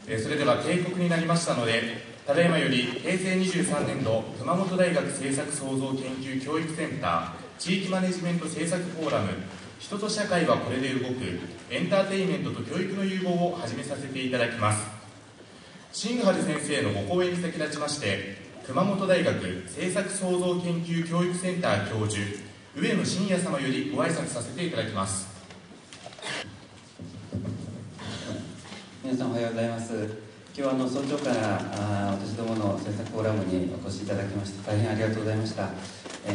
それでは定刻になりましたので、ただいまより平成23年度熊本大学政策創造研究教育センター地域マネジメント政策フォーラム人と社会はこれで動くエンターテイメントと教育の融合を始めさせていただきます。新春先生のご講演に先立ちまして、熊本大学政策創造研究教育センター教授上野真也様よりご挨拶させていただきます。皆さんおはようございます。今日は早朝から私どもの政策フォーラムにお越しいただきまして大変ありがとうございました。昨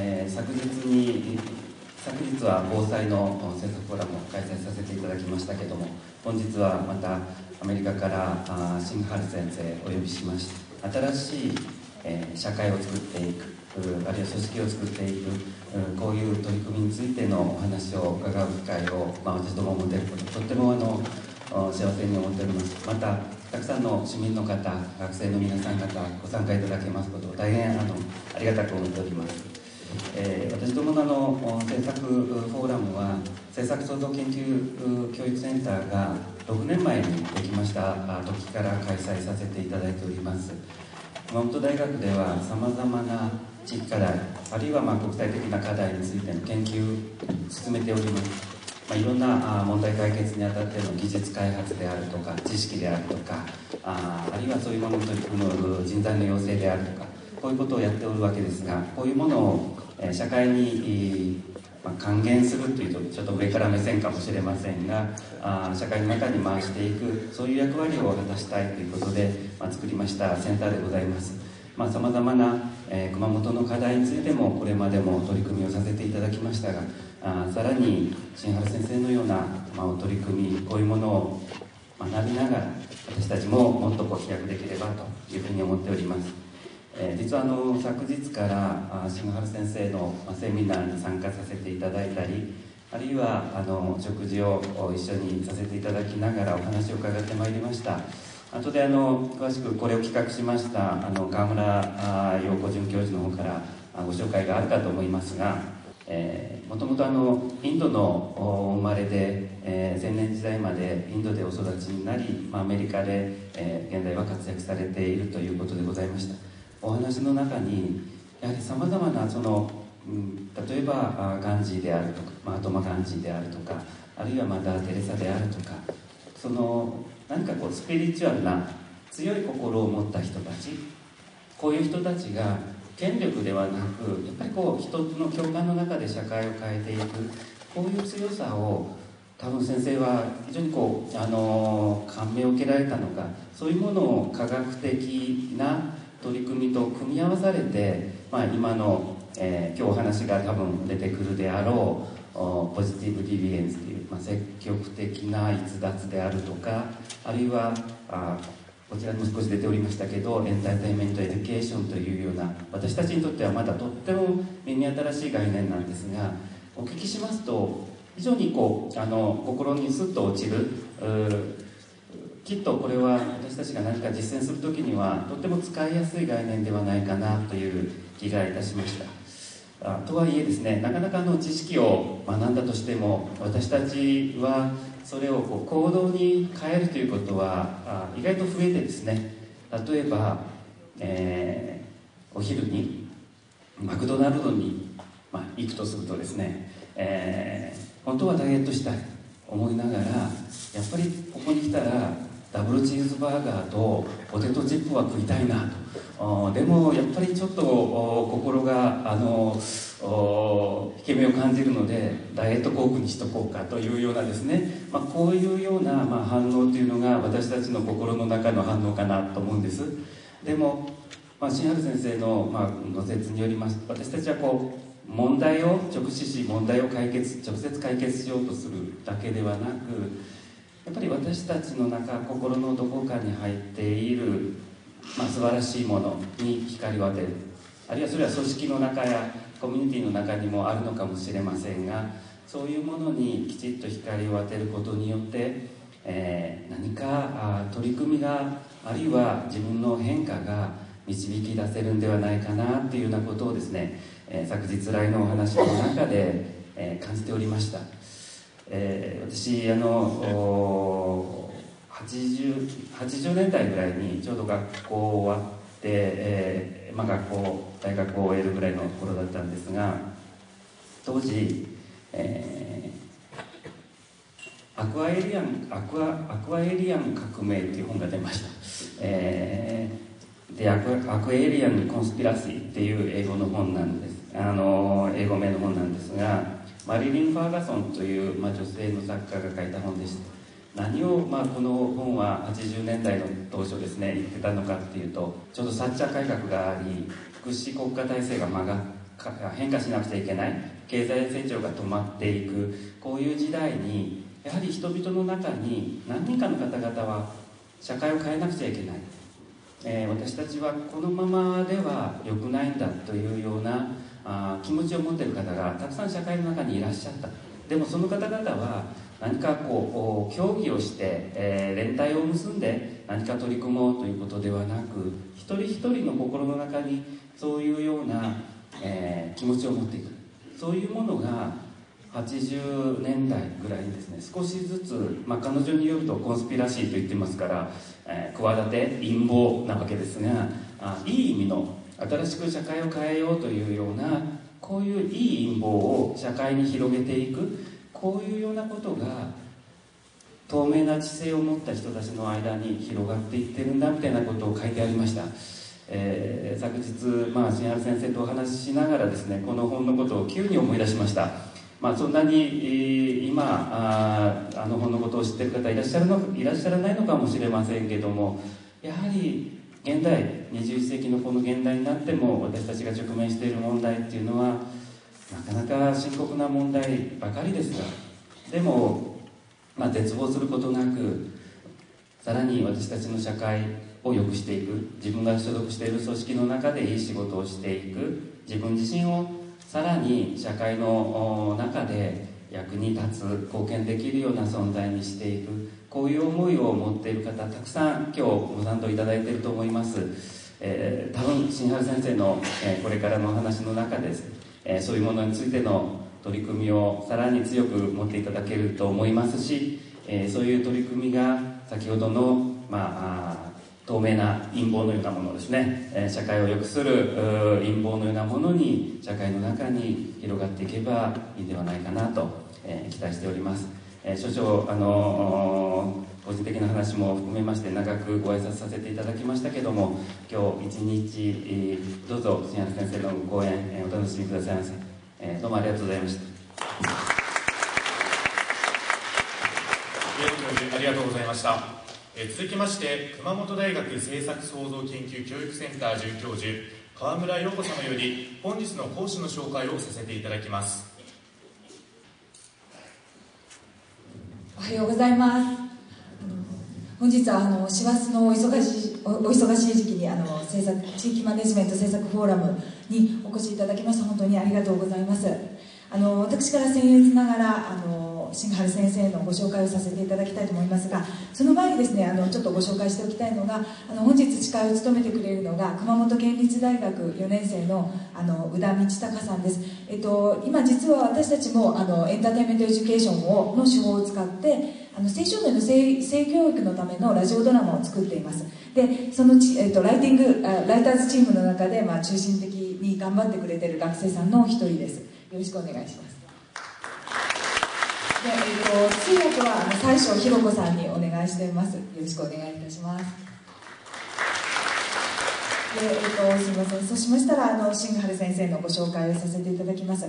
日は防災の政策フォーラムを開催させていただきましたけども、本日はまたアメリカから新春先生をお呼びしまして、新しい社会を作っていく、あるいは組織を作っていく、こういう取り組みについてのお話を伺う機会を、私ども持てること、とっても幸せに思っております。またたくさんの市民の方、学生の皆さん方ご参加いただけますことを大変ありがたく思っております。私どもの政策フォーラムは政策創造研究教育センターが6年前にできました時から開催させていただいております。熊本大学ではさまざまな地域課題、あるいは国際的な課題についての研究を進めております。いろんな問題解決にあたっての技術開発であるとか知識であるとか、あるいはそういうものに取り組む人材の養成であるとか、こういうことをやっておるわけですが、こういうものを社会に還元するというとちょっと上から目線かもしれませんが、社会の中に回していく、そういう役割を果たしたいということで、作りましたセンターでございます。さまざまな熊本の課題についてもこれまでも取り組みをさせていただきましたが、さらに新春先生のような取り組み、こういうものを学びながら私たちももっと飛躍できればというふうに思っております。実は昨日から新春先生のセミナーに参加させていただいたり、あるいは食事を一緒にさせていただきながらお話を伺ってまいりました。後で詳しくこれを企画しました川村陽子准教授の方からご紹介があるかと思いますが、もともとインドの生まれで、青年時代までインドでお育ちになり、アメリカで、現在は活躍されているということでございました。お話の中にやはりさまざまな例えばガンジーであるとか、マハトマガンジーであるとか、あるいはマダー・テレサであるとか、何かスピリチュアルな強い心を持った人たち、こういう人たちが権力ではなく、やっぱり人の共感の中で社会を変えていく、こういう強さを多分先生は非常に感銘を受けられたのか、そういうものを科学的な取り組みと組み合わされて、今の、今日お話が多分出てくるであろうポジティブ・ディビエンスという、積極的な逸脱であるとか、あるいはこちらにも少し出ておりましたけど、エンターテインメント・エデュケーションというような、私たちにとってはまだとっても目に新しい概念なんですが、お聞きしますと非常に心にスッと落ちる、きっとこれは私たちが何か実践するときにはとっても使いやすい概念ではないかなという気がいたしました。とはいえですね、なかなか知識を学んだとしても、私たちはそれを行動に変えるということは意外と増えてですね、例えば、お昼にマクドナルドに、行くとするとですね、本当はダイエットしたいと思いながら、やっぱりここに来たらダブルチーズバーガーとポテトチップは食いたいなと。でもやっぱりちょっと心が引け目を感じるのでダイエットコークにしとこうかというようなですね、こういうような反応というのが私たちの心の中の反応かなと思うんです。でも、新春先生のご説によりますと、私たちは問題を直視し、問題を直接解決しようとするだけではなく、やっぱり私たちの中、心のどこかに入っている、素晴らしいものに光を当てる、あるいはそれは組織の中やコミュニティの中にもあるのかもしれませんが、そういうものにきちっと光を当てることによって、何か取り組みが、あるいは自分の変化が導き出せるんではないかなっていうようなことをですね、昨日来のお話の中で、感じておりました。私8 80年代ぐらいにちょうど学校終わって、大学を終えるぐらいの頃だったんですが、当時、アクアエリアン革命っていう本が出ました。でアクエリアン・コンスピラシーっていう英語の本なんです。英語名の本なんですが、マリリン・ファーガソンという、女性の作家が書いた本でした。何を、この本は80年代の当初ですね言ってたのかっていうと、ちょうどサッチャー改革があり、福祉国家体制が変化しなくちゃいけない、経済成長が止まっていく、こういう時代にやはり人々の中に何人かの方々は社会を変えなくちゃいけない、私たちはこのままでは良くないんだというような気持ちを持っている方がたくさん社会の中にいらっしゃった。でもその方々は何か協議をして、連帯を結んで何か取り組もうということではなく、一人一人の心の中にそういうような、気持ちを持っていく、そういうものが80年代ぐらいにですね、少しずつ、彼女によるとコンスピラシーと言ってますから、企て陰謀なわけですが、いい意味の新しく社会を変えようというような、こういういい陰謀を社会に広げていく、こういうようなことが透明な知性を持った人たちの間に広がっていってるんだみたいなことを書いてありました。昨日、新原先生とお話ししながらですね、この本のことを急に思い出しました。そんなに今あの本のことを知っている方いらっしゃらないのかもしれませんけども、やはり現代21世紀のこの現代になっても私たちが直面している問題っていうのはなかなか深刻な問題ばかりですが、でも、絶望することなく、さらに私たちの社会を良くしていく、自分が所属している組織の中でいい仕事をしていく、自分自身をさらに社会の中で役に立つ、貢献できるような存在にしていく、こういう思いを持っている方たくさん今日ご賛同いただいていると思います。多分新原先生の、これからのお話の中です、そういうものについての取り組みをさらに強く持っていただけると思いますし、そういう取り組みが先ほどの、透明な陰謀のようなものですね、社会を良くする陰謀のようなものに社会の中に広がっていけばいいんではないかなと、期待しております。少々個人的な話も含めまして長くご挨拶させていただきましたけども、今日一日、どうぞ新原先生のご講演、お楽しみくださいませ。どうもありがとうございました。ありがとうございました。続きまして熊本大学政策創造研究教育センター准教授川村陽子様より本日の講師の紹介をさせていただきます。おはようございます。本日は師走のお忙しい時期に地域マネジメント政策フォーラムにお越しいただきまして本当にありがとうございます。私から僭越ながら新原先生のご紹介をさせていただきたいと思いますが、その前にですねちょっとご紹介しておきたいのが本日司会を務めてくれるのが熊本県立大学4年生の宇田道隆さんです。今実は私たちもエンターテイメントエデュケーションの手法を使って青少年の性教育のためのラジオドラマを作っています。でそのライターズチームの中で中心的に頑張ってくれている学生さんの一人です。よろしくお願いします。で通訳は西庄ひろ子さんにお願いしています。よろしくお願いいたします。すみません。そうしましたら新原先生のご紹介をさせていただきます。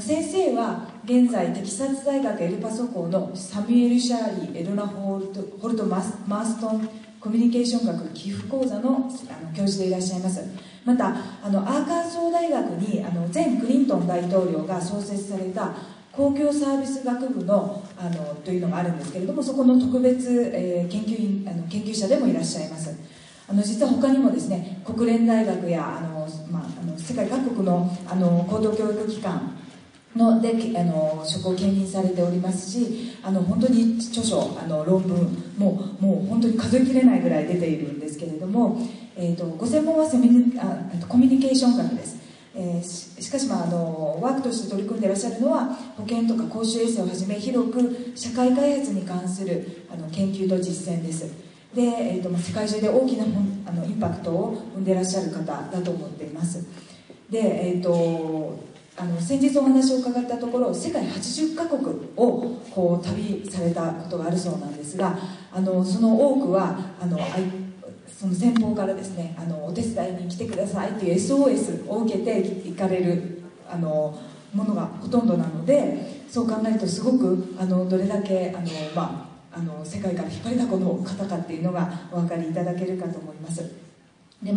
先生は現在テキサス大学エルパソ校のサミュエル・シャーリー・エドナ・ホルト・マーストンコミュニケーション学寄付講座の教授でいらっしゃいます。またアーカンソー大学に前クリントン大統領が創設された公共サービス学部のというのがあるんですけれども、そこの特別、研究者でもいらっしゃいます。実は他にもですね、国連大学や世界各国の高等教育機関で職を兼任されておりますし、本当に著書論文もう本当に数えきれないぐらい出ているんですけれども、ご専門はコミュニケーション学です。しかし、ワークとして取り組んでいらっしゃるのは保健とか公衆衛生をはじめ広く社会開発に関する研究と実践です。で、世界中で大きなインパクトを生んでいらっしゃる方だと思っています。で、先日お話を伺ったところ、世界80カ国を旅されたことがあるそうなんですが、その多くはその先方からですね、お手伝いに来てくださいという SOS を受けて行かれるものがほとんどなので、そう考えるとすごくどれだけ世界から引っ張りだこの方かっていうのがお分かりいただけるかと思います。で、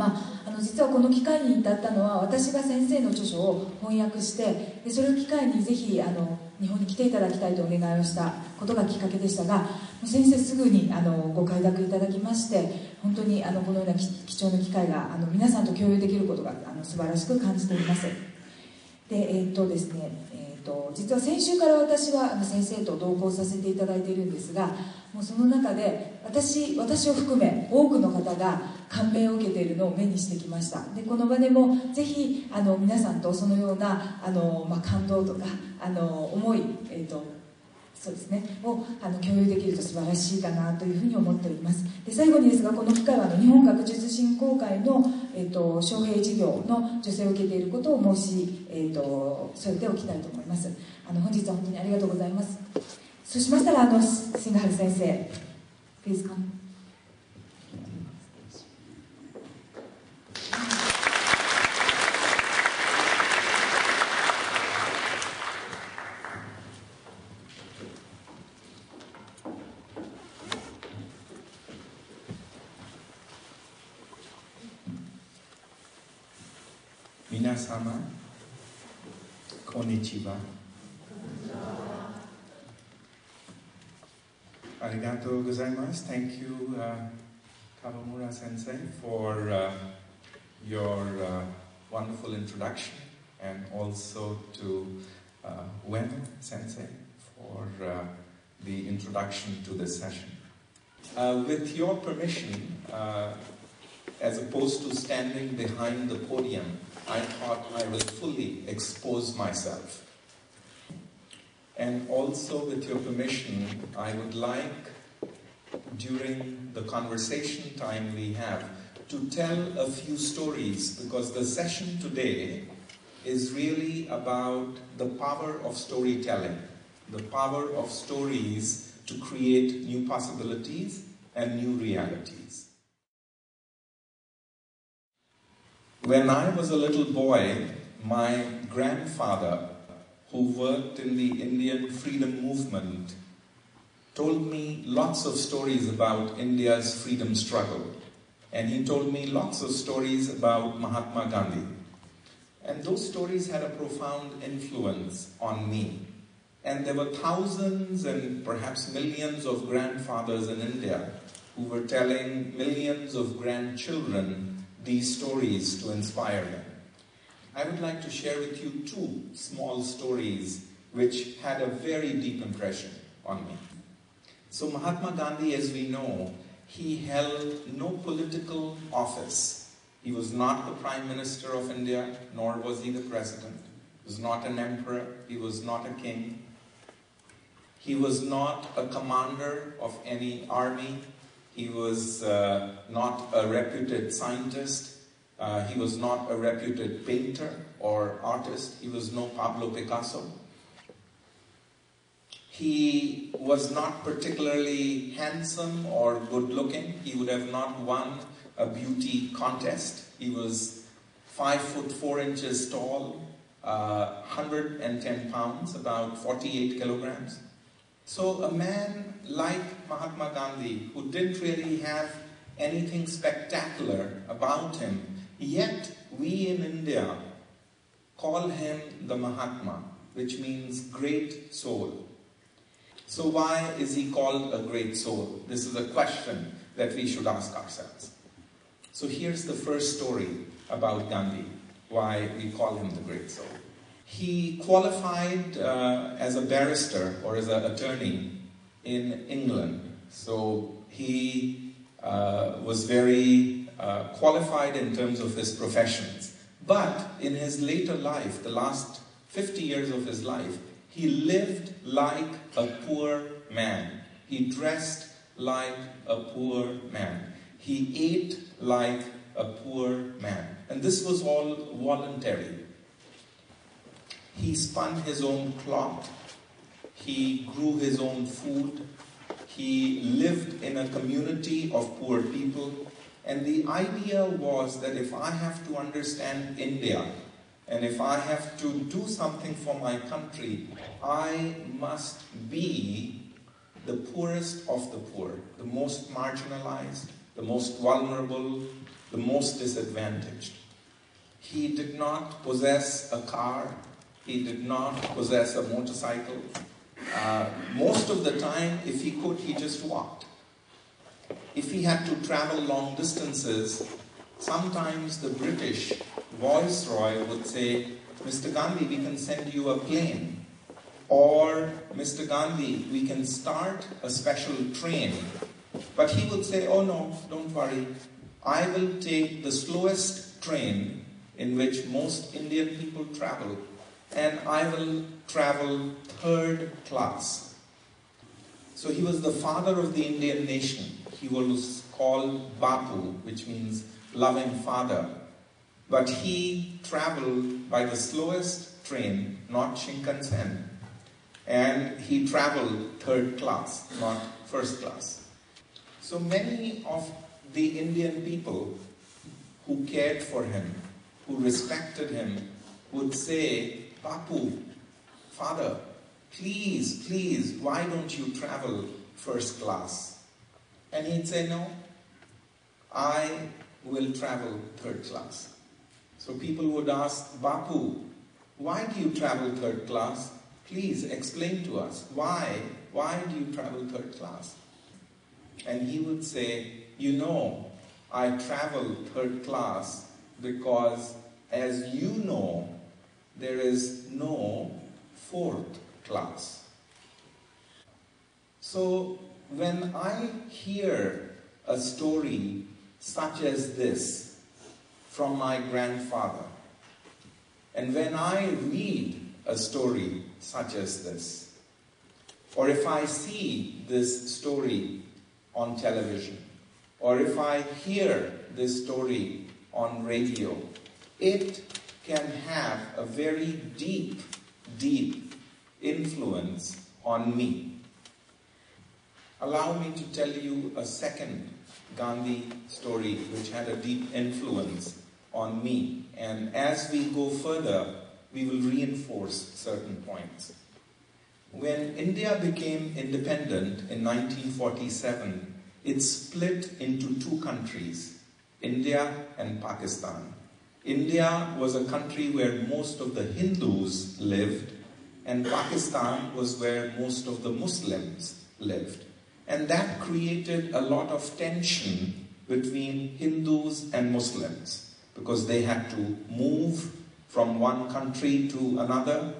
実はこの機会に至ったのは、私が先生の著書を翻訳して、でそれを機会にぜひ日本に来ていただきたいとお願いをしたことがきっかけでしたが、先生すぐにご快諾いただきまして、本当にこのような貴重な機会が皆さんと共有できることが素晴らしく感じています。で、ですね、実は先週から私は先生と同行させていただいているんですが、もうその中で私を含め多くの方が感銘を受けているのを目にしてきました。で、この場でもぜひ皆さんとそのような感動とか思い、そうですね、を共有できると素晴らしいかなというふうに思っております。で、最後にですが、この機会は日本学術振興会の、招聘事業の助成を受けていることを申し添えておきたいと思います。本日は本当にありがとうございます。そうしましたらシンガール先生、Please come。皆様、こんにちは。ありがとうございます。Thank you, Kawamura Sensei, for your wonderful introduction, and also to Wen Sensei for the introduction to this session. With your permission, as opposed to standing behind the podium, I thought I will fully expose myself. And also, with your permission, I would like, during the conversation time we have, to tell a few stories, because the session today is really about the power of storytelling, the power of stories to create new possibilities and new realities. When I was a little boy, my grandfather, who worked in the Indian freedom movement, told me lots of stories about India's freedom struggle. And he told me lots of stories about Mahatma Gandhi. And those stories had a profound influence on me. And there were thousands and perhaps millions of grandfathers in India who were telling millions of grandchildren these stories to inspire them. I would like to share with you two small stories which had a very deep impression on me. So Mahatma Gandhi, as we know, he held no political office. He was not the Prime Minister of India, nor was he the President. He was not an emperor. He was not a king. He was not a commander of any army. He was not a reputed scientist. He was not a reputed painter or artist. He was no Pablo Picasso. He was not particularly handsome or good-looking. He would have not won a beauty contest. He was 5 foot 4 inches tall, 110 pounds, about 48 kilograms. So a man like Mahatma Gandhi, who didn't really have anything spectacular about him, yet we in India call him the Mahatma, which means great soul. So why is he called a great soul? This is a question that we should ask ourselves. So here's the first story about Gandhi, why we call him the great soul. He qualified as a barrister or as an attorney in England. So he was very qualified in terms of his professions. But in his later life, the last 50 years of his life, he lived like a poor man. He dressed like a poor man. He ate like a poor man. And this was all voluntary. He spun his own cloth. He grew his own food. He lived in a community of poor people. And the idea was that if I have to understand India, and if I have to do something for my country, I must be the poorest of the poor, the most marginalized, the most vulnerable, the most disadvantaged. He did not possess a car. He did not possess a motorcycle. Most of the time, if he could, he just walked. If he had to travel long distances, sometimes the British Viceroy would say, Mr. Gandhi, we can send you a plane. Or, Mr. Gandhi, we can start a special train. But he would say, oh no, don't worry. I will take the slowest train in which most Indian people travel, and I will travel third class. So he was the father of the Indian nation. He was called Bapu, which means loving father. But he traveled by the slowest train, not Shinkansen. And he traveled third class, not first class. So many of the Indian people who cared for him, who respected him, would say, Bapu, father, please, please, why don't you travel first class? And he'd say, no, I will travel third class. So people would ask, Bapu, why do you travel third class? Please explain to us, why do you travel third class? And he would say, you know, I travel third class because, as you know, there is no fourth class. So when I hear a story such as this from my grandfather, and when I read a story such as this, or if I see this story on television, or if I hear this story on radio, it can have a very deep, deep influence on me. Allow me to tell you a second Gandhi story which had a deep influence on me. And as we go further, we will reinforce certain points. When India became independent in 1947, it split into two countries, India and Pakistan. India was a country where most of the Hindus lived, and Pakistan was where most of the Muslims lived. And that created a lot of tension between Hindus and Muslims, because they had to move from one country to another.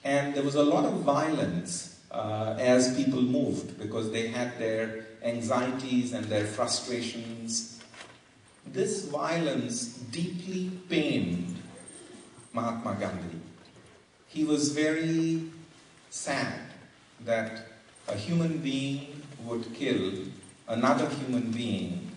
And there was a lot of violence as people moved, because they had their anxieties and their frustrations. This violence deeply pained Mahatma Gandhi. He was very sad that a human being would kill another human being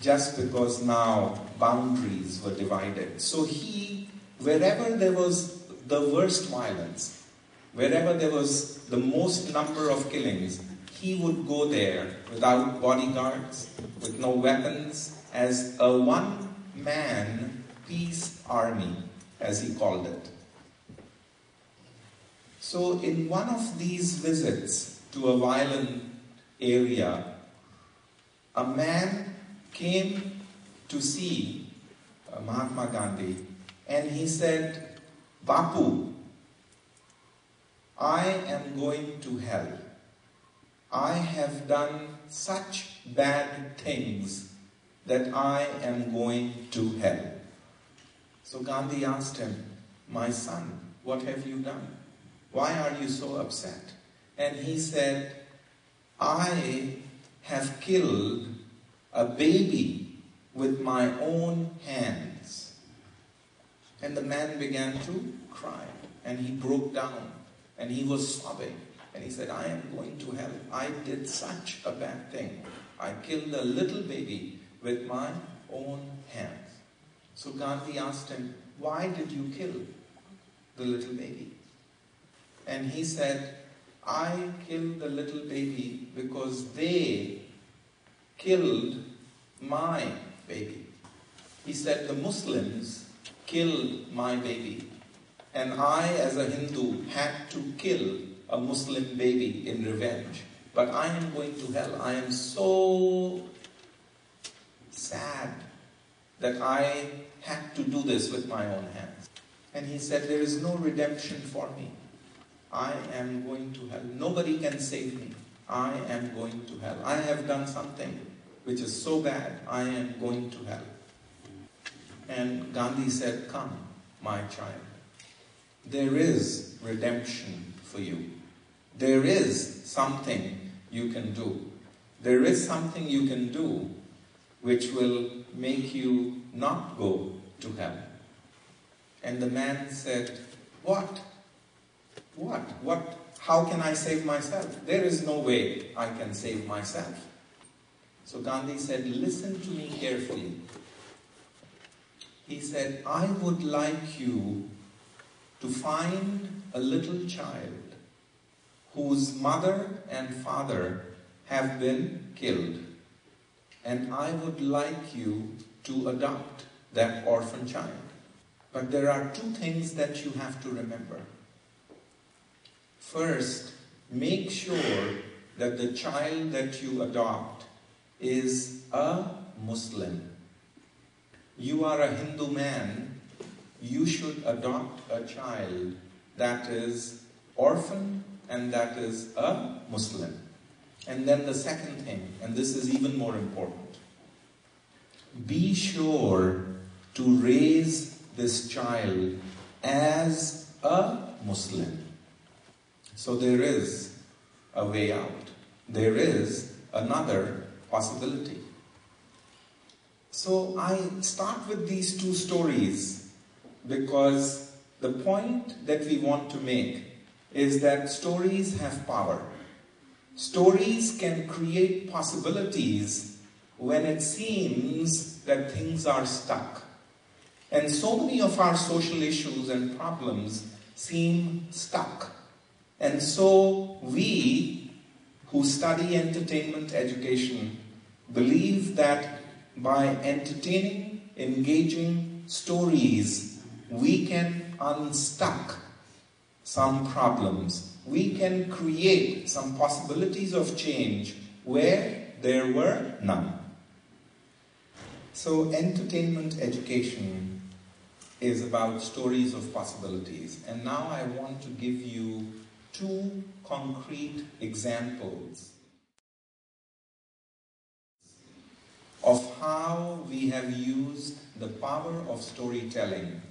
just because now boundaries were divided. So he, wherever there was the worst violence, wherever there was the most number of killings, he would go there without bodyguards, with no weapons, as a one-man peace army, as he called it. So in one of these visits to a violent area, a man came to see Mahatma Gandhi, and he said, Bapu, I am going to hell. I have done such bad things that I am going to hell. So Gandhi asked him, my son, what have you done? Why are you so upset? And he said, I have killed a baby with my own hands. And the man began to cry, and he broke down, and he was sobbing. And he said, I am going to hell. I did such a bad thing. I killed a little baby with my own hands. So Gandhi asked him, why did you kill the little baby? And he said, I killed the little baby because they killed my baby. He said, the Muslims killed my baby. And I, as a Hindu, had to kill a Muslim baby in revenge. But I am going to hell. I am so sad that I had to do this with my own hands. And he said, there is no redemption for me. I am going to hell. Nobody can save me. I am going to hell. I have done something which is so bad. I am going to hell. And Gandhi said, come, my child. There is redemption for you. There is something you can do. There is something you can do which will make you not go to hell. And the man said, what? What? How can I save myself? There is no way I can save myself. So Gandhi said, listen to me carefully. He said, I would like you to find a little child whose mother and father have been killed. And I would like you to adopt that orphan child. But there are two things that you have to remember. First, make sure that the child that you adopt is a Muslim. You are a Hindu man, you should adopt a child that is orphan and that is a Muslim. And then the second thing, and this is even more important, be sure to raise this child as a Muslim. So there is a way out. There is another possibility. So I start with these two stories because the point that we want to make is that stories have power. Stories can create possibilities when it seems that things are stuck. And so many of our social issues and problems seem stuck. And so we, who study entertainment education, believe that by entertaining, engaging stories, we can unstuck some problems. We can create some possibilities of change where there were none. So entertainment education is about stories of possibilities. And now I want to give you two concrete examples of how we have used the power of storytelling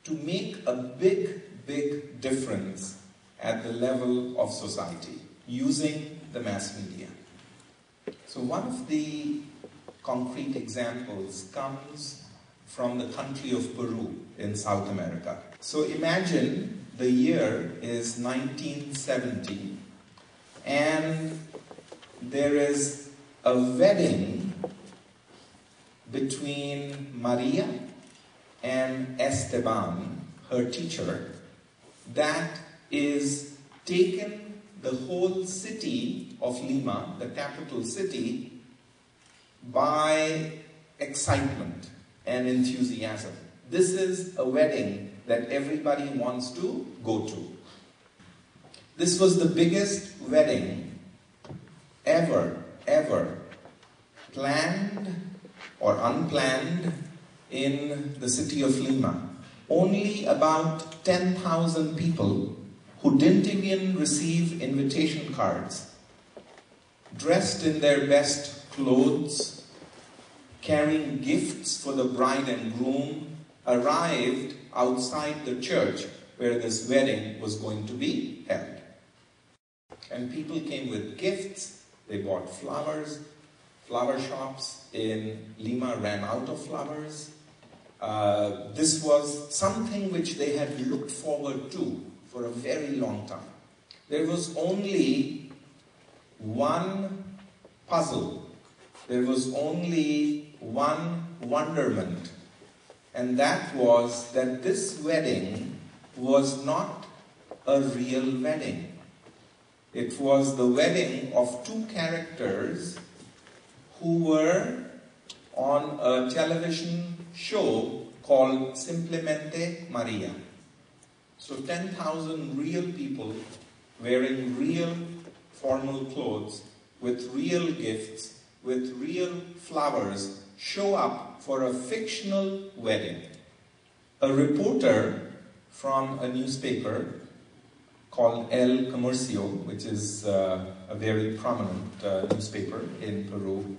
to make a big difference at the level of society using the mass media. So one of the concrete examples comes from the country of Peru in South America. So imagine the year is 1970 and there is a wedding between Maria and Esteban, her teacher, that is taken the whole city of Lima, the capital city, by excitement and enthusiasm. This is a wedding that everybody wants to go to. This was the biggest wedding ever planned or unplanned in the city of Lima. Only about 10,000 people who didn't even receive invitation cards, dressed in their best clothes, carrying gifts for the bride and groom, arrived outside the church where this wedding was going to be held. And people came with gifts, they bought flowers, flower shops in Lima ran out of flowers. This was something which they had looked forward to for a very long time. There was only one puzzle. There was only one wonderment. And that was that this wedding was not a real wedding. It was the wedding of two characters who were on a television show called Simplemente Maria. So 10,000 real people wearing real formal clothes with real gifts, with real flowers, show up for a fictional wedding. A reporter from a newspaper called El Comercio, which is a very prominent newspaper in Peru,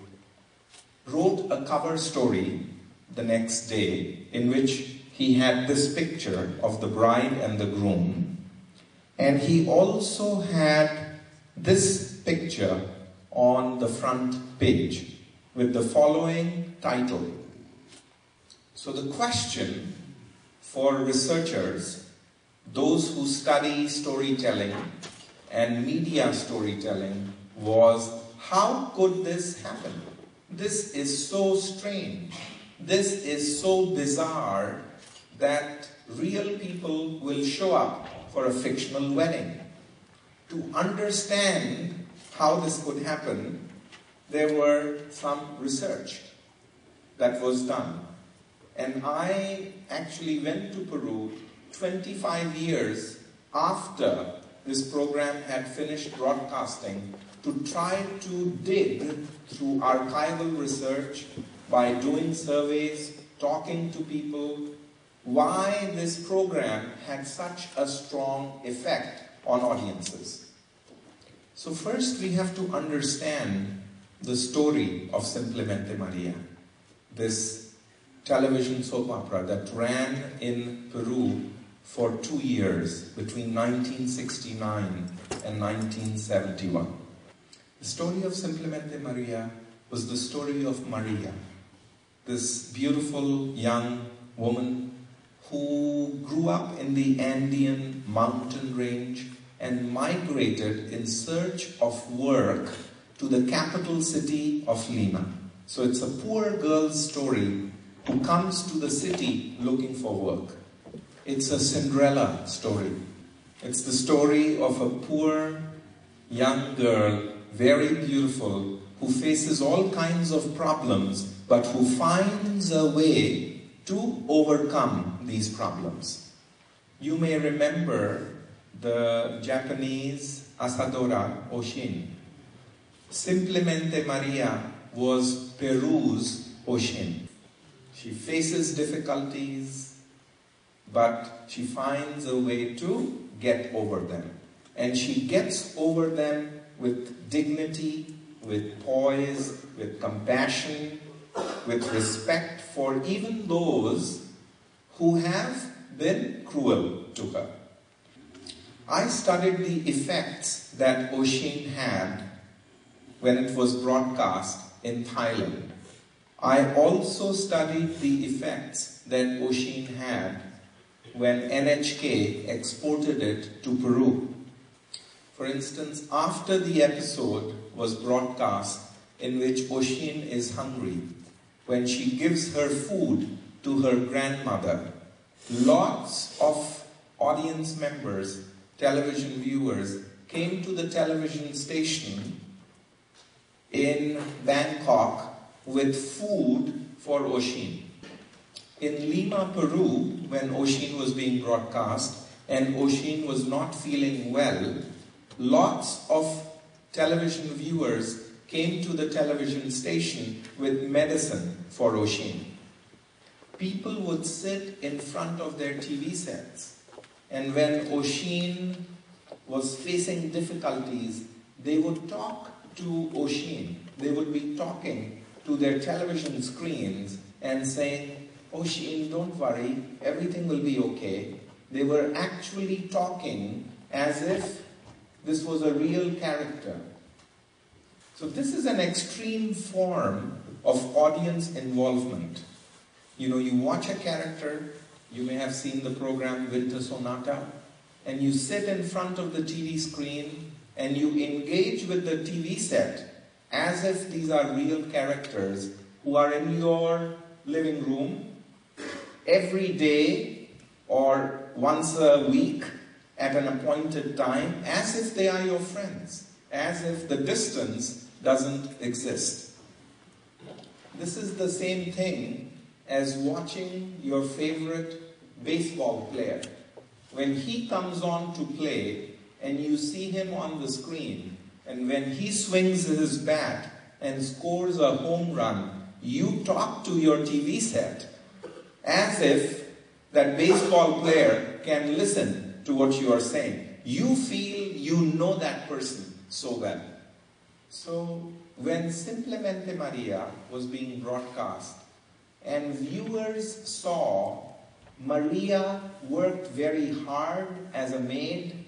wrote a cover story the next day in which he had this picture of the bride and the groom, and he also had this picture on the front page with the following title. So the question for researchers, those who study storytelling and media storytelling, was how could this happen? This is so strange. This is so bizarre that real people will show up for a fictional wedding. To understand how this could happen, there were some research that was done. And I actually went to Peru 25 years after this program had finished broadcasting to try to dig through archival research by doing surveys, talking to people, why this program had such a strong effect on audiences. So first we have to understand the story of Simplemente Maria, this television soap opera that ran in Peru for 2 years, between 1969 and 1971. The story of Simplemente Maria was the story of Maria, this beautiful young woman who grew up in the Andean mountain range and migrated in search of work to the capital city of Lima. So it's a poor girl's story who comes to the city looking for work. It's a Cinderella story. It's the story of a poor young girl, very beautiful, who faces all kinds of problems, but who finds a way to overcome these problems. You may remember the Japanese asadora Oshin. Simplemente Maria was Peru's Oshin. She faces difficulties, but she finds a way to get over them. And she gets over them with dignity, with poise, with compassion, with respect for even those who have been cruel to her. I studied the effects that Oshin had when it was broadcast in Thailand. I also studied the effects that Oshin had when NHK exported it to Peru. For instance, after the episode was broadcast in which Oshin is hungry, when she gives her food to her grandmother, lots of audience members, television viewers, came to the television station in Bangkok with food for Oshin. In Lima, Peru, when Oshin was being broadcast and Oshin was not feeling well, lots of television viewers came to the television station with medicine for Oshin. People would sit in front of their TV sets, and when Oshin was facing difficulties, they would talk to Oshin. They would be talking to their television screens and saying, Oshin, don't worry, everything will be okay. They were actually talking as if this was a real character. So this is an extreme form of audience involvement. You know, you watch a character, you may have seen the program Winter Sonata, and you sit in front of the TV screen and you engage with the TV set as if these are real characters who are in your living room every day or once a week at an appointed time, as if they are your friends, as if the distance doesn't exist. This is the same thing as watching your favorite baseball player. When he comes on to play and you see him on the screen, and when he swings his bat and scores a home run, you talk to your TV set as if that baseball player can listen to what you are saying. You feel you know that person so well. So when Simplemente Maria was being broadcast and viewers saw Maria worked very hard as a maid,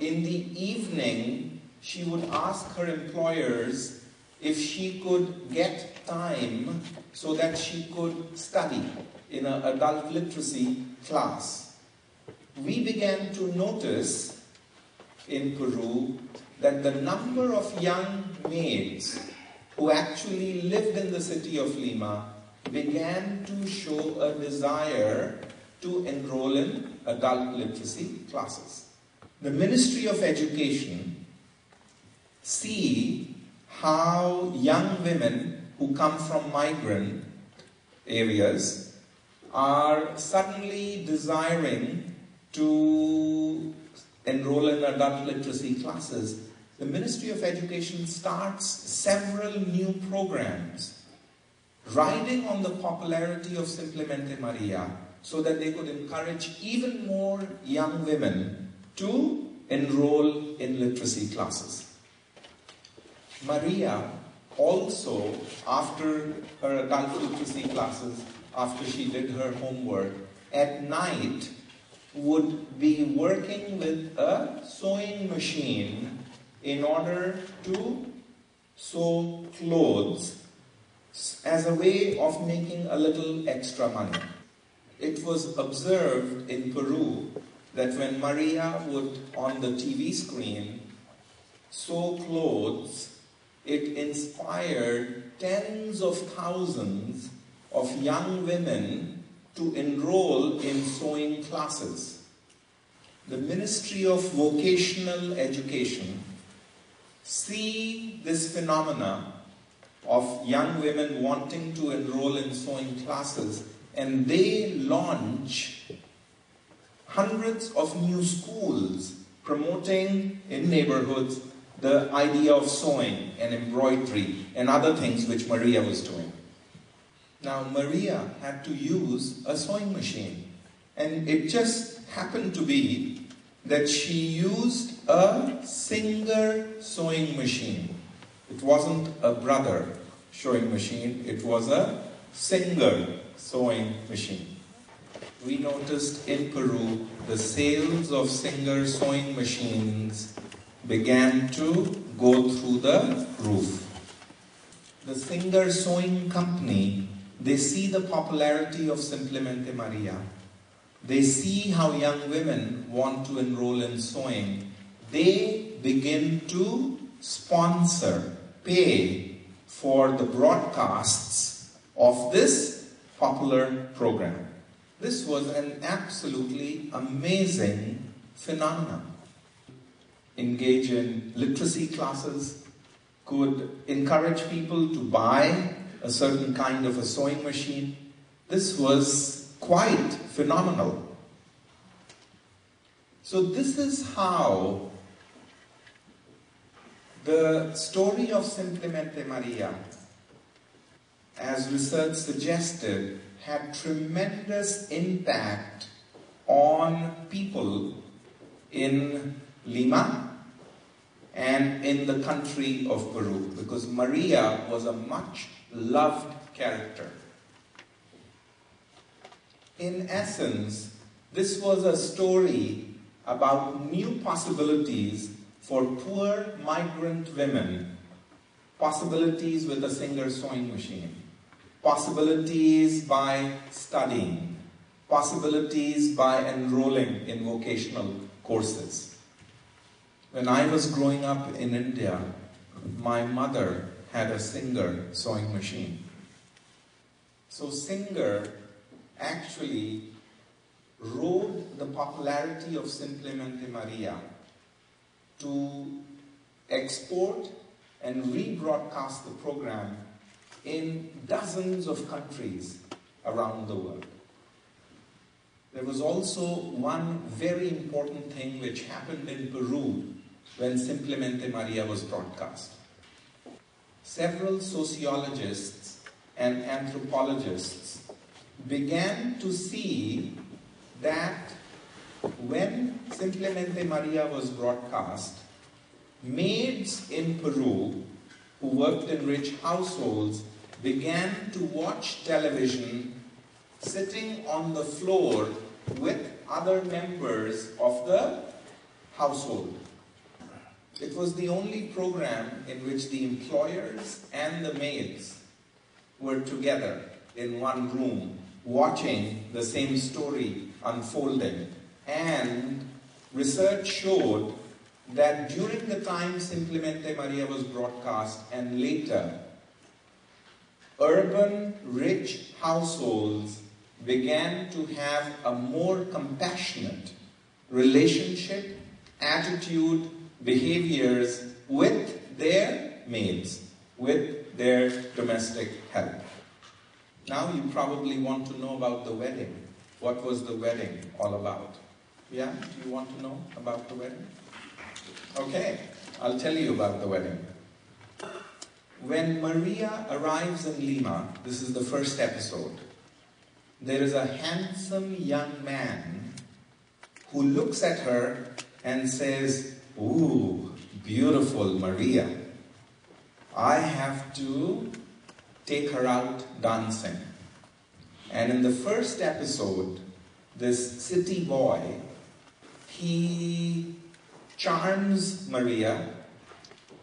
in the evening she would ask her employers if she could get time so that she could study in an adult literacy class. We began to notice in Peru that the number of young maids who actually lived in the city of Lima began to show a desire to enroll in adult literacy classes. The Ministry of Education see how young women who come from migrant areas are suddenly desiring to enroll in adult literacy classes. The Ministry of Education starts several new programs riding on the popularity of Simplemente Maria so that they could encourage even more young women to enroll in literacy classes. Maria also, after her adult literacy classes, after she did her homework, at night would be working with a sewing machine in order to sew clothes as a way of making a little extra money. It was observed in Peru that when Maria would, on the TV screen, sew clothes, it inspired tens of thousands of young women to enroll in sewing classes. The Ministry of Vocational Education see this phenomena of young women wanting to enroll in sewing classes, and they launch hundreds of new schools promoting in neighborhoods the idea of sewing and embroidery and other things which Maria was doing. Now Maria had to use a sewing machine, and it just happened to be that she used a Singer sewing machine. It wasn't a brother sewing machine, it was a Singer sewing machine. We noticed in Peru the sales of Singer sewing machines began to go through the roof. The Singer Sewing Company, they see the popularity of Simplemente Maria. They see how young women want to enroll in sewing. They begin to sponsor, pay for the broadcasts of this popular program. This was an absolutely amazing phenomenon. Engage in literacy classes, could encourage people to buy a certain kind of a sewing machine. This was quite phenomenal. So this is how the story of Simplemente Maria, as research suggested, had tremendous impact on people in Lima and in the country of Peru, because Maria was a much loved character. In essence, this was a story about new possibilities for poor migrant women, possibilities with a Singer sewing machine. possibilities by studying, possibilities by enrolling in vocational courses. When I was growing up in India, my mother had a Singer sewing machine. So Singer actually rode the popularity of Simplemente Maria to export and rebroadcast the program in dozens of countries around the world. There was also one very important thing which happened in Peru when Simplemente Maria was broadcast. Several sociologists and anthropologists began to see that when Simplemente Maria was broadcast, maids in Peru who worked in rich households began to watch television sitting on the floor with other members of the household. It was the only program in which the employers and the maids were together in one room watching the same story unfolding. And research showed that during the time Simplemente Maria was broadcast and later, urban rich households began to have a more compassionate relationship, attitude, behaviors with their maids, with their domestic help. Now you probably want to know about the wedding. What was the wedding all about? Yeah? Do you want to know about the wedding? Okay, I'll tell you about the wedding. When Maria arrives in Lima, this is the first episode, there is a handsome young man who looks at her and says, "Ooh, beautiful Maria. I have to take her out dancing." And in the first episode, this city boy, he charms Maria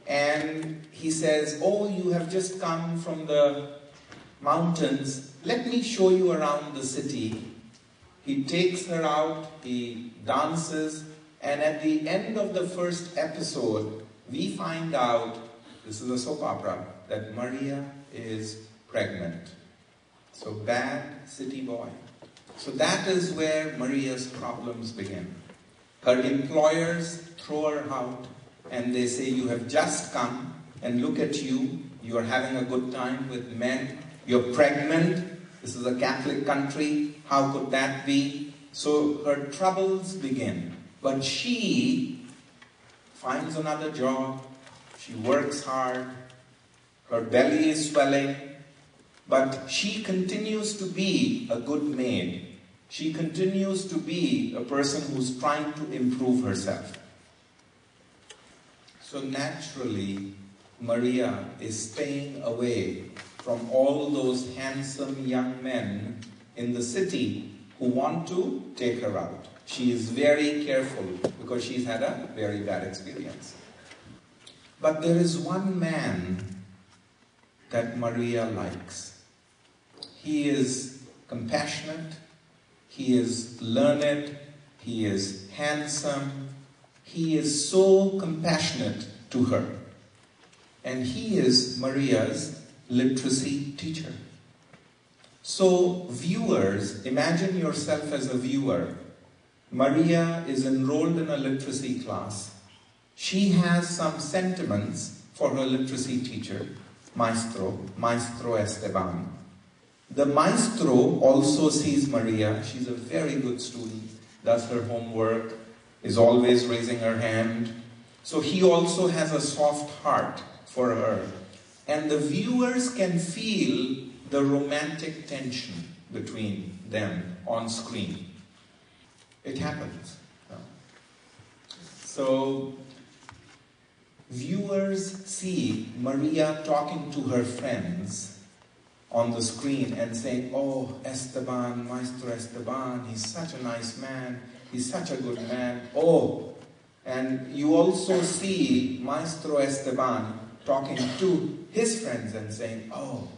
and he says, "Oh, you have just come from the mountains. Let me show you around the city." He takes her out, he dances, and at the end of the first episode, we find out, this is a soap opera, that Maria is pregnant. So bad city boy. So that is where Maria's problems begin. Her employers throw her out and they say, "You have just come and look at you. You are having a good time with men. You're pregnant. This is a Catholic country. How could that be?" So her troubles begin. But she finds another job. She works hard. Her belly is swelling. But she continues to be a good maid. She continues to be a person who's trying to improve herself. So naturally, Maria is staying away from all those handsome young men in the city who want to take her out. She is very careful because she's had a very bad experience. But there is one man that Maria likes. He is compassionate, he is learned, he is handsome, he is so compassionate to her. And he is Maria's literacy teacher. So viewers, imagine yourself as a viewer. Maria is enrolled in a literacy class. She has some sentiments for her literacy teacher, Maestro Esteban. The maestro also sees Maria. She's a very good student, does her homework, is always raising her hand. So he also has a soft heart for her. And the viewers can feel the romantic tension between them on screen. It happens. So viewers see Maria talking to her friends on the screen and saying, "Oh, Esteban, Maestro Esteban, he's such a nice man, he's such a good man. Oh," and you also see Maestro Esteban talking to his friends and saying, "Oh,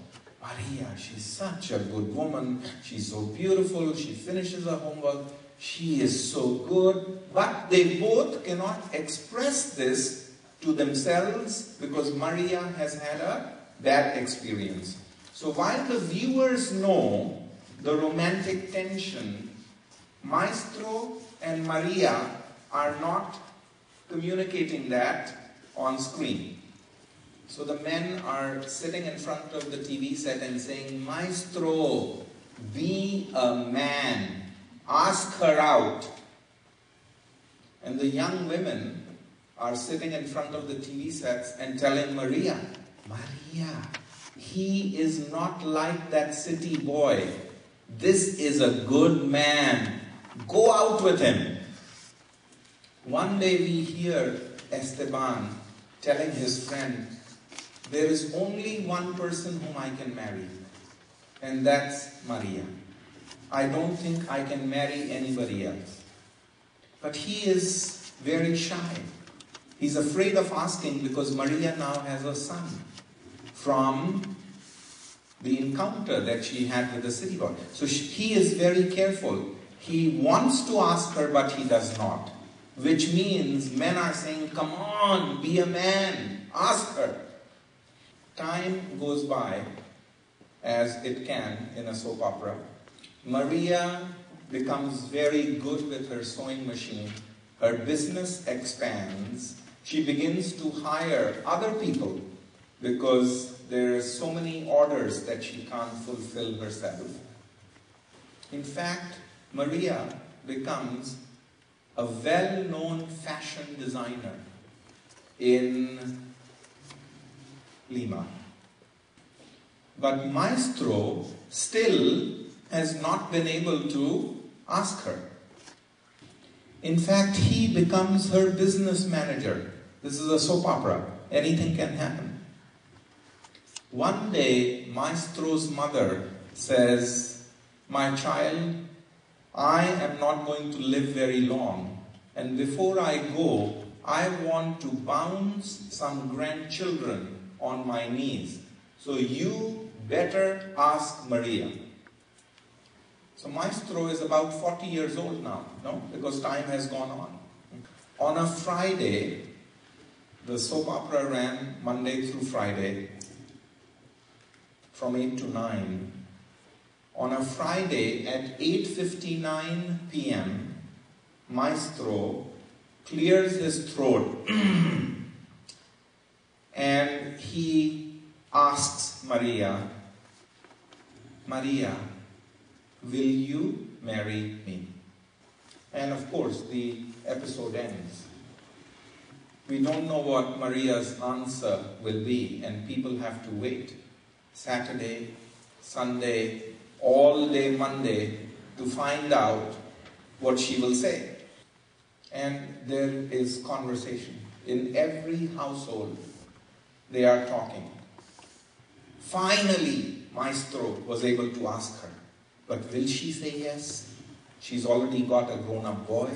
Maria, she's such a good woman. She's so beautiful. She finishes her homework. She is so good. But they both cannot express this to themselves because Maria has had a bad experience. So while the viewers know the romantic tension, Maestro and Maria are not communicating that on screen. So the men are sitting in front of the TV set and saying, Maestro, be a man. Ask her out. And the young women are sitting in front of the TV sets and telling Maria, Maria, he is not like that city boy. This is a good man. Go out with him. One day we hear Esteban telling his friend, there is only one person whom I can marry, and that's Maria. I don't think I can marry anybody else. But he is very shy. He's afraid of asking because Maria now has a son from the encounter that she had with the city boy. So he is very careful. He wants to ask her, but he does not. Which means men are saying, come on, be a man, ask her. Time goes by, as it can in a soap opera. Maria becomes very good with her sewing machine. Her business expands. She begins to hire other people because there are so many orders that she can't fulfill herself. In fact, Maria becomes a well-known fashion designer in Lima. But Maestro still has not been able to ask her. In fact, he becomes her business manager. This is a soap opera. Anything can happen. One day, Maestro's mother says, my child, I am not going to live very long. And before I go, I want to bounce some grandchildren on my knees. So you better ask Maria. So Maestro is about 40 years old now, no? Because time has gone on. On a Friday, the soap opera ran Monday through Friday from 8 to 9. On a Friday at 8:59 p.m., Maestro clears his throat and he asks Maria, Maria, will you marry me? And of course, the episode ends. We don't know what Maria's answer will be, and people have to wait Saturday, Sunday, all day Monday to find out what she will say. And there is conversation. In every household, they are talking. Finally, Maestro was able to ask her, but will she say yes? She's already got a grown-up boy.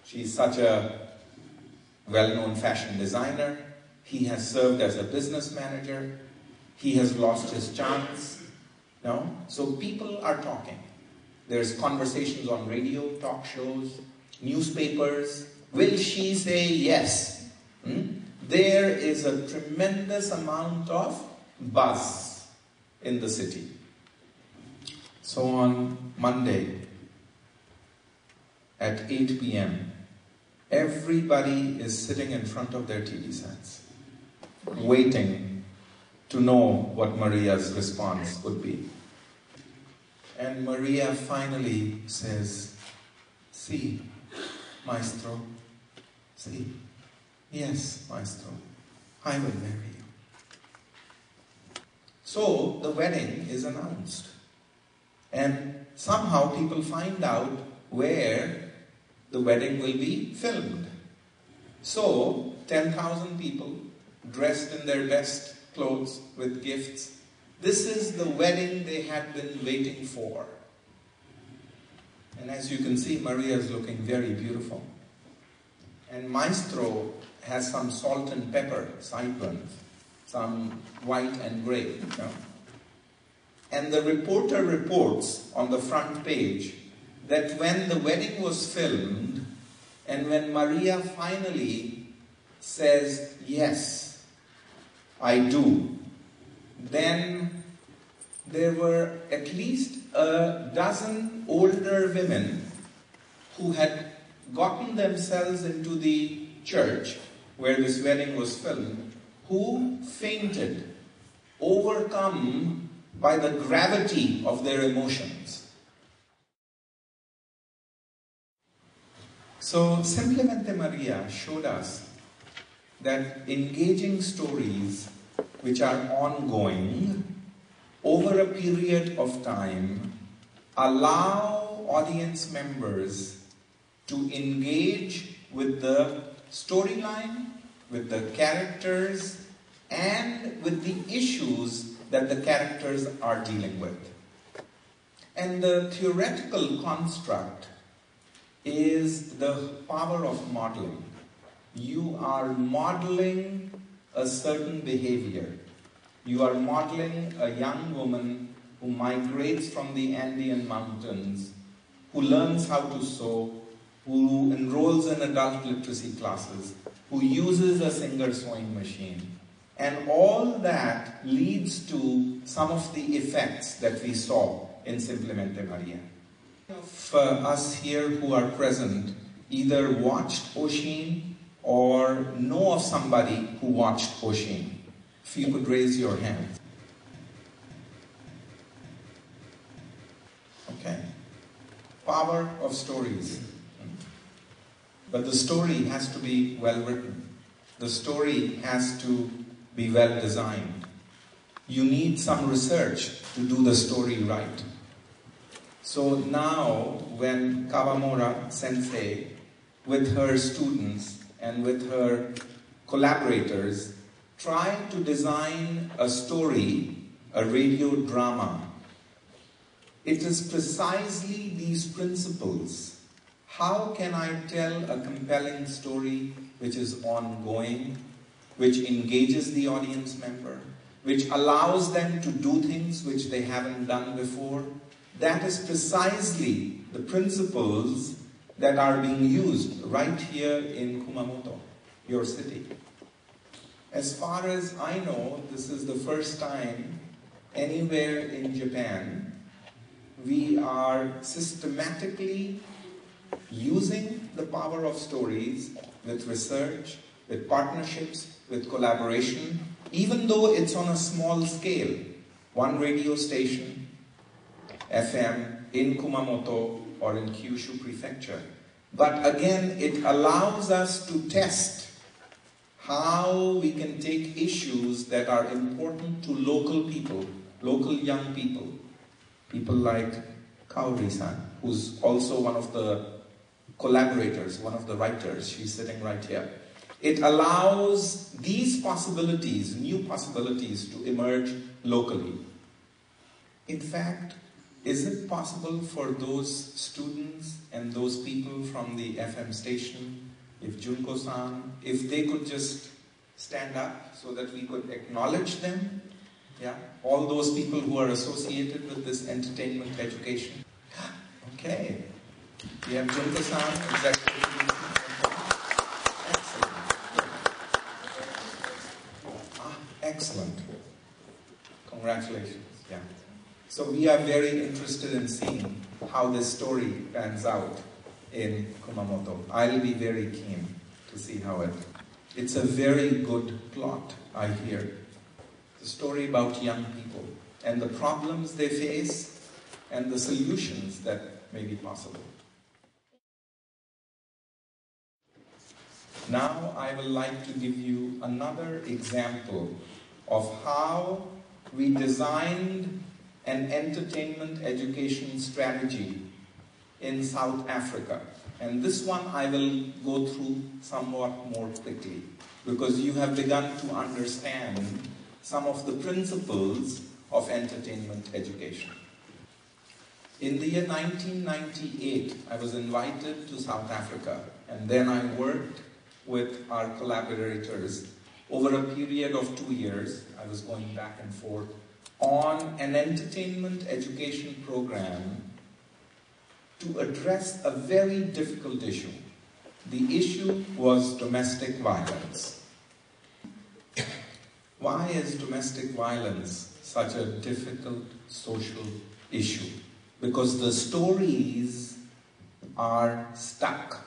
She's such a well-known fashion designer. He has served as a business manager. He has lost his chance. No? So people are talking. There's conversations on radio, talk shows, newspapers. Will she say yes? There is a tremendous amount of buzz in the city. So on Monday at 8 p.m., everybody is sitting in front of their TV sets, waiting to know what Maria's response would be. And Maria finally says, "Sí, Maestro, sí. Yes, Maestro, I will marry you." So the wedding is announced. And somehow people find out where the wedding will be filmed. So 10,000 people dressed in their best clothes with gifts. This is the wedding they had been waiting for. And as you can see, Maria is looking very beautiful. And Maestro has some salt and pepper sideburns, some white and gray. You know? And the reporter reports on the front page that when the wedding was filmed, and when Maria finally says, "Yes, I do," then there were at least a dozen older women who had gotten themselves into the church where this wedding was filmed, who fainted, overcome by the gravity of their emotions. So Simplemente Maria showed us that engaging stories which are ongoing over a period of time allow audience members to engage with the storyline, with the characters, and with the issues that the characters are dealing with. And the theoretical construct is the power of modeling. You are modeling a certain behavior. You are modeling a young woman who migrates from the Andean mountains, who learns how to sew, who enrolls in adult literacy classes, who uses a Singer sewing machine. And all that leads to some of the effects that we saw in Simplemente Maria. If us here who are present either watched Oshin or know of somebody who watched Oshin, if you could raise your hand. Okay. Power of stories. But the story has to be well written. The story has to be well designed. You need some research to do the story right. So now, when Kawamura Sensei, with her students and with her collaborators, try to design a story, a radio drama, it is precisely these principles. How can I tell a compelling story which is ongoing, which engages the audience member, which allows them to do things which they haven't done before? That is precisely the principles that are being used right here in Kumamoto, your city. As far as I know, this is the first time anywhere in Japan we are systematically using the power of stories with research, with partnerships, with collaboration, even though it's on a small scale. One radio station, FM, in Kumamoto or in Kyushu Prefecture. But again, it allows us to test how we can take issues that are important to local people, local young people. People like Kaori-san, who's also one of the collaborators, one of the writers. She's sitting right here. It allows these possibilities, new possibilities, to emerge locally. In fact, is it possible for those students and those people from the FM station, if Junko-san, if they could just stand up so that we could acknowledge them? Yeah, all those people who are associated with this entertainment education. Okay, we have Junko-san, executive producer. Excellent. Congratulations. Yeah. So we are very interested in seeing how this story pans out in Kumamoto. I'll be very keen to see how it's a very good plot, I hear. It's a story about young people and the problems they face and the solutions that may be possible. Now I would like to give you another example of how we designed an entertainment education strategy in South Africa. And this one I will go through somewhat more quickly because you have begun to understand some of the principles of entertainment education. In the year 1998, I was invited to South Africa, and then I worked with our collaborators over a period of 2 years. I was going back and forth on an entertainment education program to address a very difficult issue. The issue was domestic violence. Why is domestic violence such a difficult social issue? Because the stories are stuck.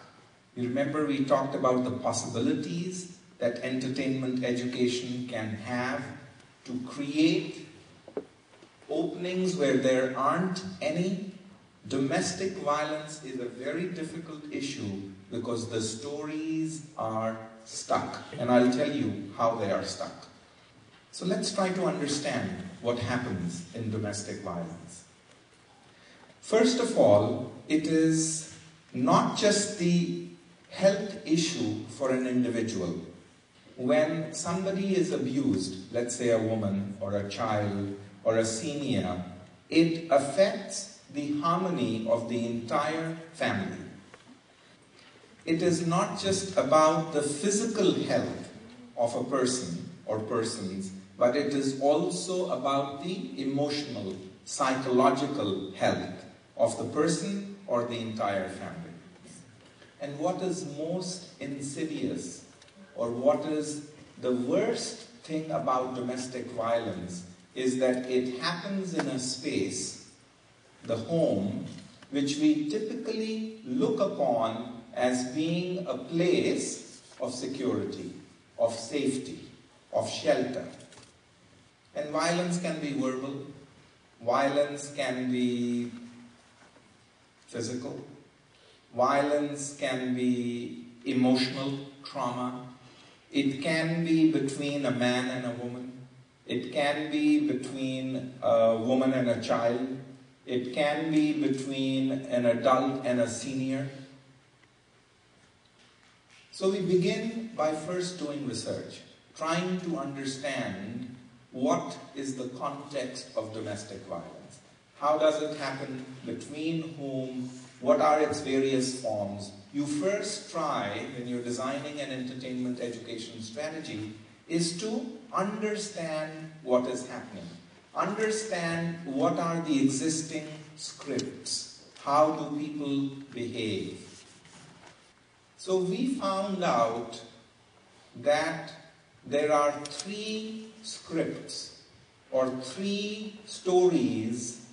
You remember we talked about the possibilities that entertainment education can have to create openings where there aren't any. Domestic violence is a very difficult issue because the stories are stuck. And I'll tell you how they are stuck. So let's try to understand what happens in domestic violence. First of all, it is not just the health issue for an individual. When somebody is abused, let's say a woman or a child or a senior, it affects the harmony of the entire family. It is not just about the physical health of a person or persons, but it is also about the emotional, psychological health of the person or the entire family. And what is most insidious, or what is the worst thing about domestic violence, is that it happens in a space, the home, which we typically look upon as being a place of security, of safety, of shelter. And violence can be verbal, violence can be physical, violence can be emotional trauma, it can be between a man and a woman, it can be between a woman and a child, it can be between an adult and a senior. So we begin by first doing research, trying to understand what is the context of domestic violence. How does it happen? Between whom? What are its various forms? You first try, when you're designing an entertainment education strategy, is to understand what is happening. Understand what are the existing scripts. How do people behave? So we found out that there are 3 scripts or 3 stories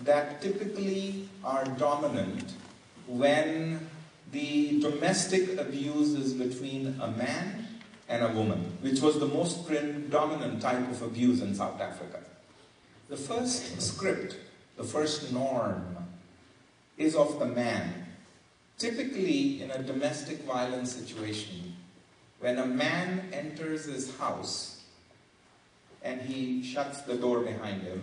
that typically are dominant when the domestic abuse is between a man and a woman, which was the most predominant type of abuse in South Africa. The first script, the first norm, is of the man. Typically, in a domestic violence situation, when a man enters his house and he shuts the door behind him,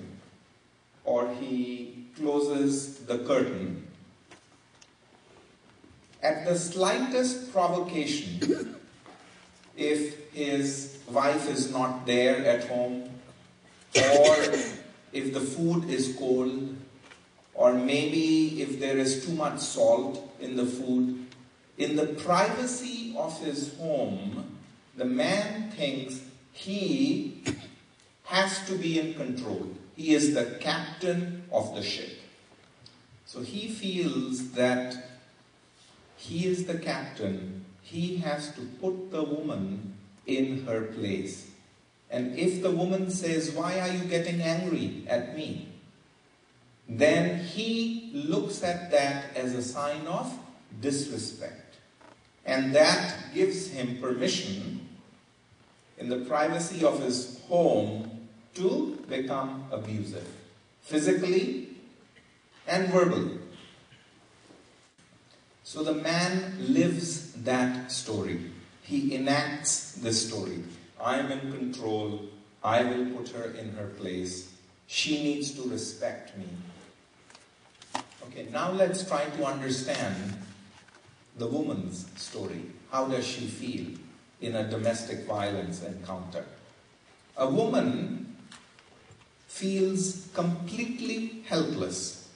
or he closes the curtain, at the slightest provocation, if his wife is not there at home, or if the food is cold, or maybe if there is too much salt in the food, in the privacy of his home, the man thinks he has to be in control. He is the captain of the ship. So he feels that he is the captain. He has to put the woman in her place. And if the woman says, "Why are you getting angry at me?" then he looks at that as a sign of disrespect. And that gives him permission in the privacy of his home to become abusive, physically and verbally. So the man lives that story. He enacts this story. I am in control. I will put her in her place. She needs to respect me. Okay, now let's try to understand the woman's story. How does she feel in a domestic violence encounter? A woman feels completely helpless.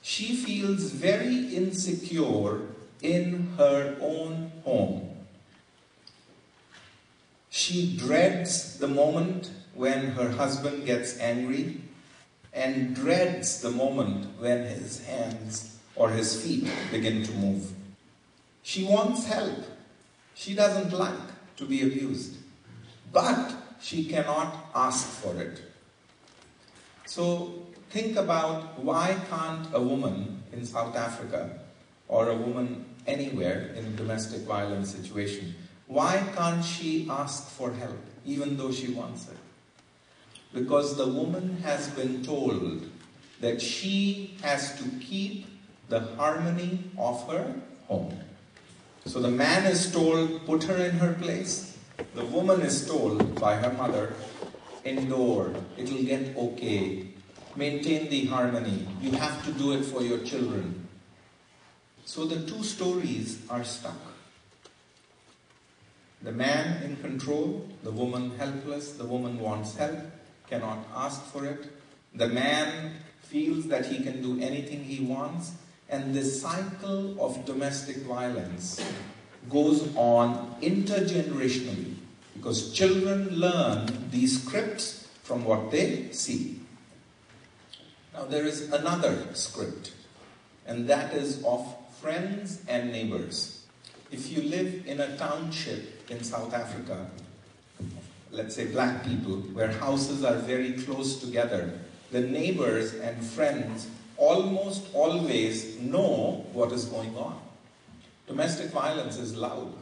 She feels very insecure in her own home. She dreads the moment when her husband gets angry and dreads the moment when his hands or his feet begin to move. She wants help. She doesn't like to be abused, but she cannot ask for it. So think about, why can't a woman in South Africa or a woman anywhere in a domestic violence situation, why can't she ask for help even though she wants it? Because the woman has been told that she has to keep the harmony of her home. So the man is told, put her in her place. The woman is told by her mother, endure, it'll get okay. Maintain the harmony. You have to do it for your children. So the two stories are stuck. The man in control, the woman helpless, the woman wants help, cannot ask for it. The man feels that he can do anything he wants, and this cycle of domestic violence goes on intergenerationally, because children learn these scripts from what they see. Now there is another script, and that is of friends and neighbors. If you live in a township in South Africa, let's say black people, where houses are very close together, the neighbors and friends almost always know what is going on. Domestic violence is loud.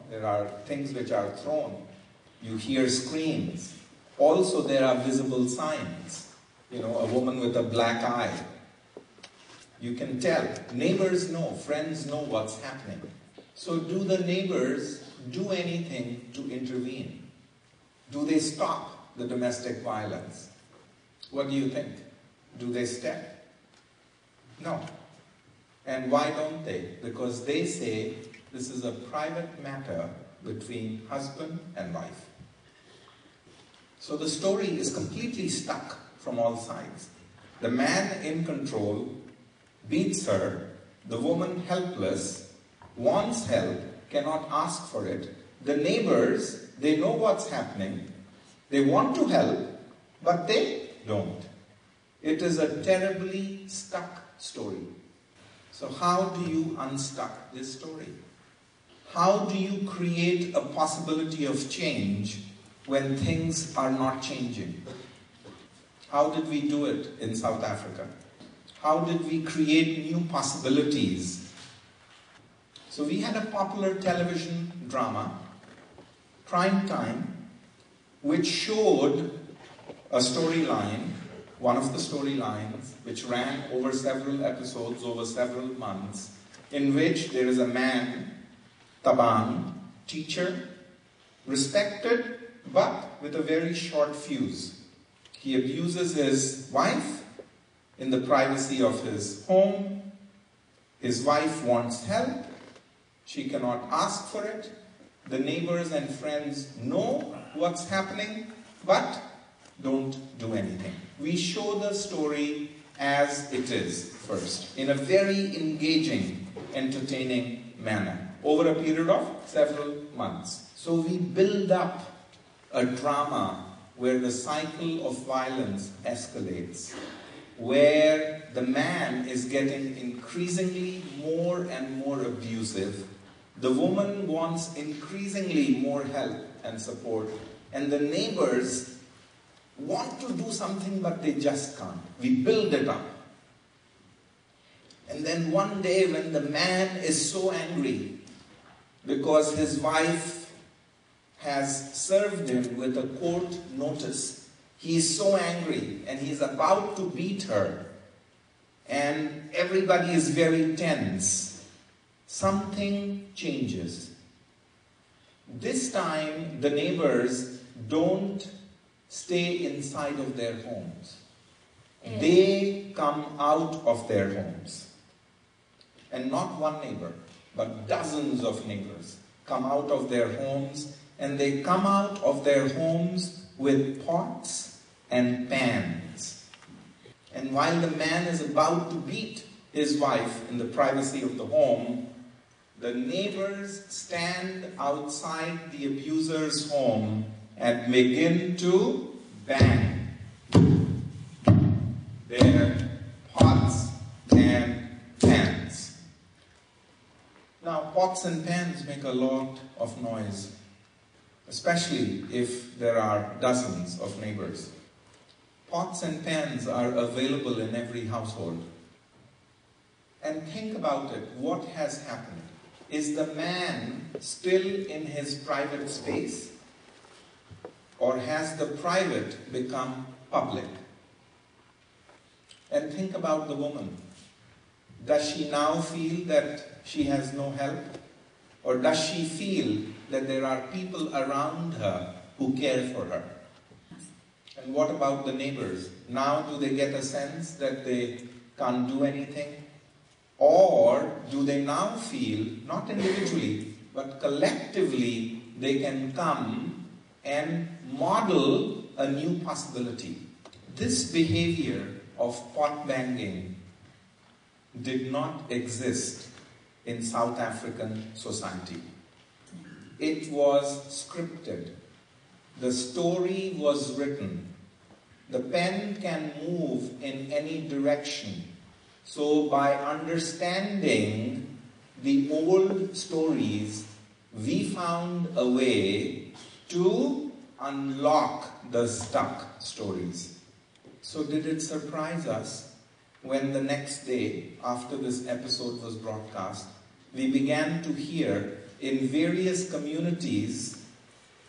There are things which are thrown. You hear screams. Also, there are visible signs. A woman with a black eye. You can tell. Neighbors know, friends know what's happening. So do the neighbors do anything to intervene? Do they stop the domestic violence? What do you think? Do they step? No. And why don't they? Because they say this is a private matter between husband and wife. So the story is completely stuck from all sides. The man in control beats her, the woman helpless, wants help, cannot ask for it. The neighbors, they know what's happening, they want to help, but they don't. It is a terribly stuck story. So how do you unstuck this story? How do you create a possibility of change when things are not changing? How did we do it in South Africa? How did we create new possibilities? So we had a popular television drama, Prime Time, which showed a storyline, one of the storylines, which ran over several episodes, over several months, in which there is a man, Tabang, teacher, respected, but with a very short fuse. He abuses his wife in the privacy of his home. His wife wants help. She cannot ask for it. The neighbors and friends know what's happening, but don't do anything. We show the story as it is first, in a very engaging, entertaining manner, over a period of several months. So we build up a drama where the cycle of violence escalates, where the man is getting increasingly more and more abusive. The woman wants increasingly more help and support, and the neighbors want to do something but they just can't. We build it up. And then one day when the man is so angry because his wife has served him with a court notice, he is so angry and he's about to beat her, and everybody is very tense. Something changes. This time the neighbors don't stay inside of their homes. They come out of their homes. And not one neighbor, but dozens of neighbors come out of their homes, and they come out of their homes with pots and pans. And while the man is about to beat his wife in the privacy of the home, the neighbors stand outside the abuser's home and begin to bang their pots and pans. Now, pots and pans make a lot of noise, especially if there are dozens of neighbors. Pots and pans are available in every household. And think about it, what has happened? Is the man still in his private space? Or has the private become public? And think about the woman. Does she now feel that she has no help? Or does she feel that there are people around her who care for her? And what about the neighbors? Now do they get a sense that they can't do anything? Or do they now feel, not individually, but collectively, they can come and model a new possibility? This behavior of pot banging did not exist in South African society. It was scripted. The story was written. The pen can move in any direction. So by understanding the old stories, we found a way to unlock the stuck stories. So did it surprise us when the next day, after this episode was broadcast, we began to hear in various communities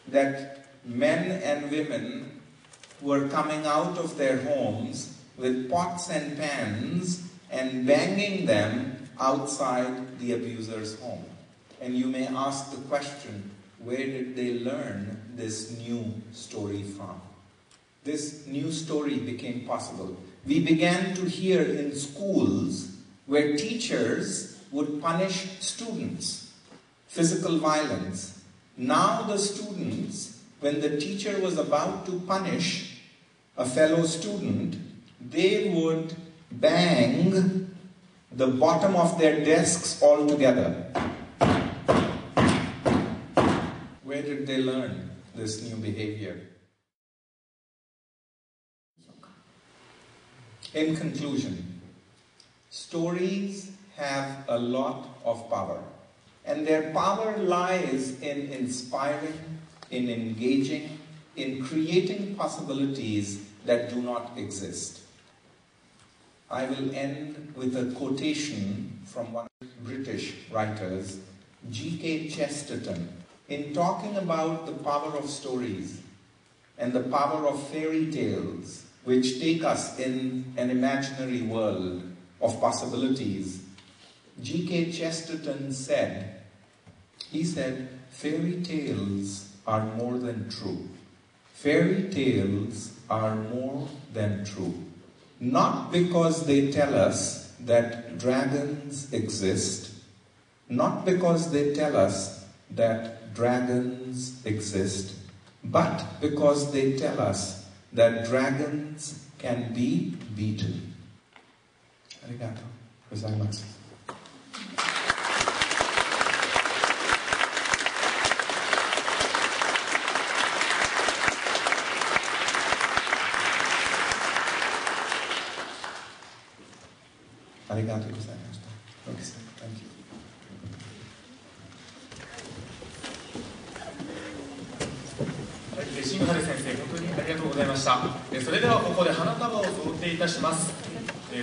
that men and women were coming out of their homes with pots and pans and banging them outside the abuser's home. And you may ask the question, where did they learn this new story from? This new story became possible. We began to hear in schools where teachers would punish students, physical violence. Now the students, when the teacher was about to punish a fellow student, they would bang the bottom of their desks all together. Where did they learn this new behavior? In conclusion, stories have a lot of power, and their power lies in inspiring, in engaging, in creating possibilities that do not exist. I will end with a quotation from one of the British writers, G.K. Chesterton, in talking about the power of stories and the power of fairy tales, which take us in an imaginary world of possibilities. G.K. Chesterton said, fairy tales are more than true. Fairy tales are more than true. Not because they tell us that dragons exist, not because they tell us that dragons exist, but because they tell us that dragons can be beaten. Arigato gozaimasu. Arigato gozaimashita. Okay, sir. Thank you. 新原先生、本当にありがとうございました。それではここで花束を贈呈いたします。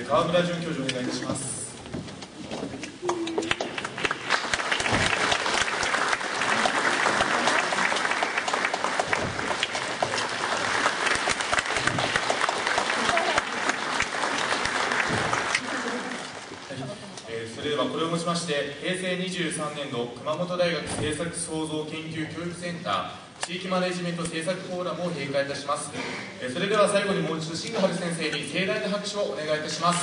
川村准教授、お願いいたします。それではこれをもちまして、平成23年度熊本大学政策創造研究教育センター地域マネジメント政策フォーラムを閉会いたします。それでは最後にもう一度新原先生に盛大な拍手をお願いいたします。